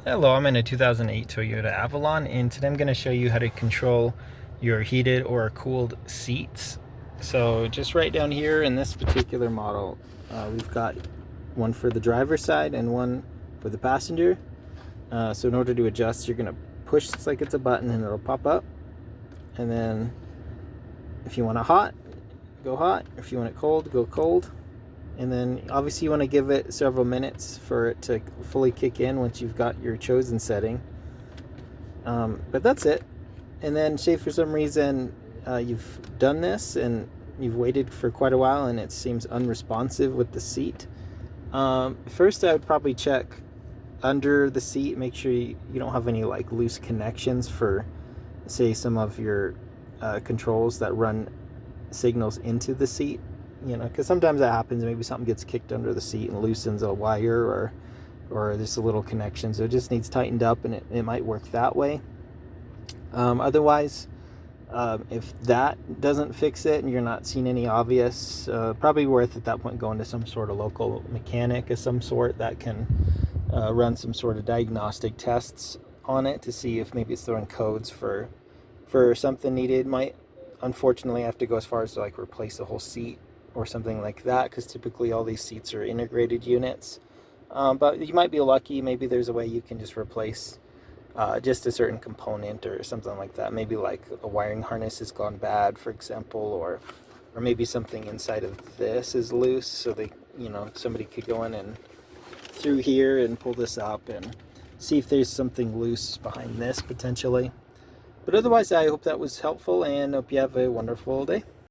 Hello, I'm in a 2008 Toyota Avalon, and today I'm going to show you how to control your heated or cooled seats. So just right down here in this particular model, we've got one for the driver's side and one for the passenger. So in order to adjust, you're going to push this like it's a button and it'll pop up. And then if you want it hot, go hot. If you want it cold, go cold. And then obviously you want to give it several minutes for it to fully kick in once you've got your chosen setting. But that's it. And then say for some reason you've done this and you've waited for quite a while and it seems unresponsive with the seat. First I would probably check under the seat, make sure you don't have any like loose connections for say some of your controls that run signals into the seat. You know, because sometimes that happens. Maybe something gets kicked under the seat and loosens a wire, or there's a little connection, so it just needs tightened up, and it might work that way. Otherwise, if that doesn't fix it and you're not seeing any obvious, probably worth at that point going to some sort of local mechanic of some sort that can run some sort of diagnostic tests on it to see if maybe it's throwing codes for something needed. Might unfortunately have to go as far as to like replace the whole seat or something like that, because typically all these seats are integrated units. But you might be lucky, maybe there's a way you can just replace just a certain component or something like that. Maybe like a wiring harness has gone bad, for example, or maybe something inside of this is loose, so somebody could go in and through here and pull this up and see if there's something loose behind this potentially. But otherwise, I hope that was helpful and hope you have a wonderful day.